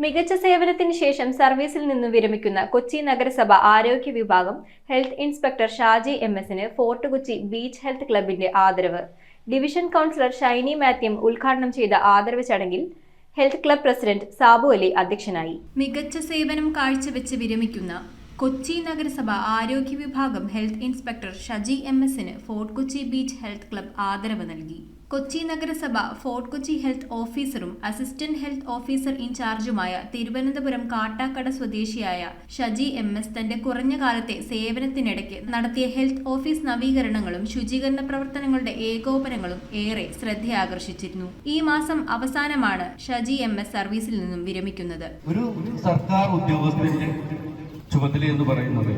മികച്ച സേവനത്തിന് ശേഷം സർവീസിൽ നിന്നും വിരമിക്കുന്ന കൊച്ചി നഗരസഭ ആരോഗ്യ വിഭാഗം ഹെൽത്ത് ഇൻസ്പെക്ടർ ഷാജി എംഎസിന് ഫോർട്ട് കൊച്ചി ബീച്ച് ഹെൽത്ത് ക്ലബിന്റെ ആദരവ്. ഡിവിഷൻ കൗൺസിലർ ഷൈനി മാത്യു ഉദ്ഘാടനം ചെയ്ത ആദരവ് ചടങ്ങിൽ health club president Sabu Ali അധ്യക്ഷനായി. മികച്ച സേവനം കാഴ്ചവെച്ച് വിരമിക്കുന്ന കൊച്ചി നഗരസഭ ആരോഗ്യ വിഭാഗം ഹെൽത്ത് ഇൻസ്പെക്ടർ ഷജി എംഎസിന് Fort Kochi beach health club ആദരവ് നൽകി. കൊച്ചി നഗരസഭ ഫോർട്ട് കൊച്ചി ഹെൽത്ത് ഓഫീസറും അസിസ്റ്റന്റ് ഹെൽത്ത് ഓഫീസർ ഇൻചാർജുമായ തിരുവനന്തപുരം കാട്ടാക്കട സ്വദേശിയായ ഷജി എംഎസ് തന്റെ കുറഞ്ഞ കാലത്തെ സേവനത്തിനിടയ്ക്ക് നടത്തിയ ഹെൽത്ത് ഓഫീസ് നവീകരണങ്ങളും ശുചീകരണ പ്രവർത്തനങ്ങളുടെ ഏകോപനങ്ങളും ഏറെ ശ്രദ്ധയാകർഷിച്ചിരുന്നു. ഈ മാസം അവസാനമാണ് ഷജി എംഎസ് സർവീസിൽ നിന്നും വിരമിക്കുന്നത്. ഒരു സർക്കാർ ഉദ്യോഗസ്ഥന്റെ ചുമതല എന്ന് പറയുന്നത്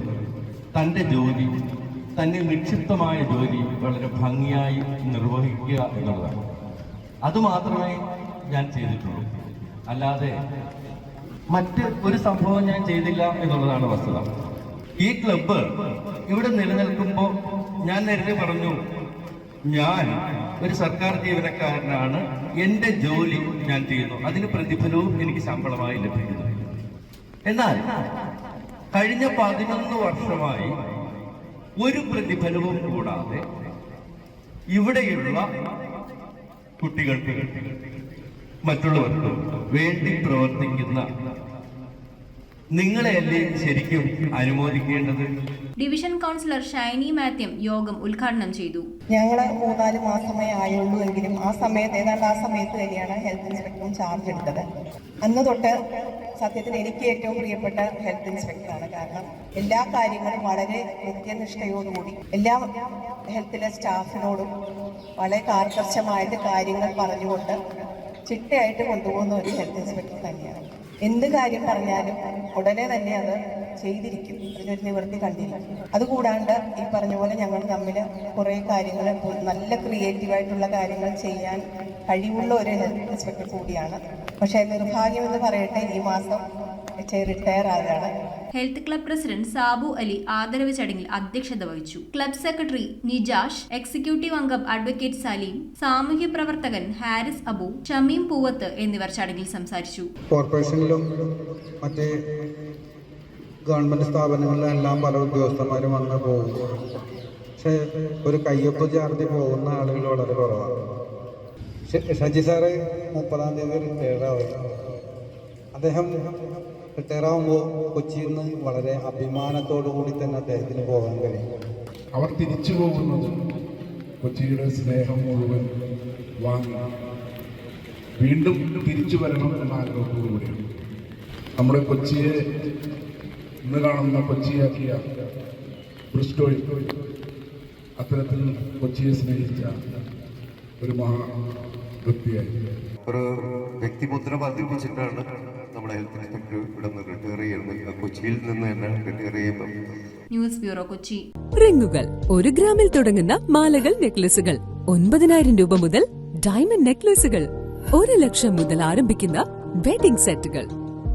തന്റെ ജോലി, തന്നെ നിക്ഷിപ്തമായ ജോലി വളരെ ഭംഗിയായി നിർവഹിക്കുക എന്നുള്ളതാണ്. അതുമാത്രമേ ഞാൻ ചെയ്തിട്ടുള്ളൂ, അല്ലാതെ മറ്റ് ഒരു സംഭവം ഞാൻ ചെയ്തില്ല എന്നുള്ളതാണ് വസ്തുത. ഈ ക്ലബ്ബ് ഇവിടെ നിലനിൽക്കുമ്പോൾ ഞാൻ നേരത്തെ പറഞ്ഞു, ഞാൻ ഒരു സർക്കാർ ജീവനക്കാരനാണ്, എൻ്റെ ജോലി ഞാൻ ചെയ്യുന്നു, അതിന് പ്രതിഫലവും എനിക്ക് ശമ്പളമായി ലഭിക്കുന്നു. എന്നാൽ കഴിഞ്ഞ 11 വർഷമായി ഒരു പ്രതിഫലവും കൂടാതെ ഇവിടെയുള്ള കുട്ടികൾക്ക് മറ്റുള്ളവർക്ക് വേണ്ടി പ്രവർത്തിക്കുന്ന നിങ്ങളെയല്ലേ ശരിക്കും അനുമോദിക്കേണ്ടത്. ഡിവിഷൻ കൗൺസിലർ ഷൈനി മാത്യു യോഗം ഉദ്ഘാടനം ചെയ്തു. ഞങ്ങള് 3-4 മാസമേ ആയുള്ളൂ എങ്കിലും ആ സമയത്ത് തന്നെയാണ് ഹെൽത്ത് ഇൻസ്പെക്ടറും ചാർജ് എടുത്തത്. അന്ന് തൊട്ട് സത്യത്തിൽ എനിക്ക് ഏറ്റവും പ്രിയപ്പെട്ട ഹെൽത്ത് ഇൻസ്പെക്ടറാണ്. കാരണം എല്ലാ കാര്യങ്ങളും വളരെ കൃത്യനിഷ്ഠയോടുകൂടി എല്ലാ ഹെൽത്തിലെ സ്റ്റാഫിനോടും വളരെ കാർക്കർശമായിട്ട് കാര്യങ്ങൾ പറഞ്ഞുകൊണ്ട് ചിട്ടയായിട്ട് കൊണ്ടുപോകുന്ന ഒരു ഹെൽത്ത് ഇൻസ്പെക്ടർ തന്നെയാണ്. എന്ത് കാര്യം പറഞ്ഞാലും ഉടനെ തന്നെ അത് ചെയ്തിരിക്കും, അതിനൊരു നിവൃത്തി കണ്ടില്ല. അതുകൂടാണ്ട് ഈ പറഞ്ഞ പോലെ ഞങ്ങൾ തമ്മിൽ കുറേ കാര്യങ്ങൾ, നല്ല ക്രിയേറ്റീവായിട്ടുള്ള കാര്യങ്ങൾ ചെയ്യാൻ കഴിവുള്ള ഒരു ഹെൽത്ത് ഇൻസ്പെക്ടർ കൂടിയാണ്. പക്ഷേ നിർഭാഗ്യം എന്ന് പറയട്ടെ, ഈ മാസം റിട്ടയർ ആകാണ്. Health club president Sabu Ali ആദരവ് ചടങ്ങിൽ അധ്യക്ഷത വഹിച്ചു. ക്ലബ് സെക്രട്ടറി നിജാഷ്, എക്സിക്യൂട്ടീവ് അംഗം അഡ്വക്കേറ്റ് സലീം, സാമൂഹ്യ പ്രവർത്തകൻ ഹാരിസ് അബു, ഷമീം പൂവത്ത് എന്നിവർ ചടങ്ങിൽ സംസാരിച്ചു. കോർപ്പറേഷനിലും മറ്റേ ഗവൺമെന്റ് സ്ഥാപനങ്ങളിലെല്ലാം പല ഉദ്യോഗസ്ഥന്മാരും വന്ന് പോകും. പക്ഷെ ഒരു കയ്യൊപ്പ് ചാർജ് പോകുന്ന ആളുകൾ വളരെ കുറവാണ്. ഷജി സാറ് 30-ാം തീയതി റിട്ടയറാവും. അദ്ദേഹം റിട്ടയറാവുമ്പോൾ കൊച്ചിയിൽ നിന്ന് വളരെ അഭിമാനത്തോടു കൂടി തന്നെ അദ്ദേഹത്തിന് പോകാൻ കഴിയും. അവർ തിരിച്ചു പോകുന്നത് കൊച്ചിയുടെ സ്നേഹം മുഴുവൻ വാങ്ങി വീണ്ടും തിരിച്ചു വരണം എന്ന ആഗ്രഹത്തോടുകൂടിയാണ്. നമ്മുടെ കൊച്ചിയെ ഇന്ന് കാണുന്ന കൊച്ചിയാക്കിയ ബ്രിസ്റ്റോയിൽ അത്തരത്തിൽ കൊച്ചിയെ സ്നേഹിച്ച ഒരു വ്യക്തിയായി ഒരു വ്യക്തിമുദ്ര പതിപ്പിച്ചിട്ടാണ് നമ്മുടെ ഹെൽത്ത് ഇൻസ്പെക്ടർ ഇവിടെ നിന്ന് റിട്ടയർ ചെയ്യുന്നത്. കൊച്ചിയിൽ നിന്ന് തന്നെ റിട്ടയർ ചെയ്യുമ്പോൾ. News bureau, Kochi. റിങ്ങുകൾ 1 ഗ്രാമിൽ തുടങ്ങുന്ന മാലകൾ, നെക്ലസുകൾ 9,000 രൂപ മുതൽ ഡയമണ്ട് നെക്ലസുകൾ 1 ലക്ഷം മുതൽ ആരംഭിക്കുന്ന വെഡിംഗ് സെറ്റുകൾ,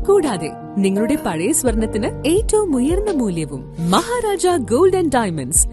കൂടാതെ നിങ്ങളുടെ പഴയ സ്വർണത്തിന് ഏറ്റവും ഉയർന്ന മൂല്യവും മഹാരാജ ഗോൾഡ് ആൻഡ് ഡയമണ്ട്സ്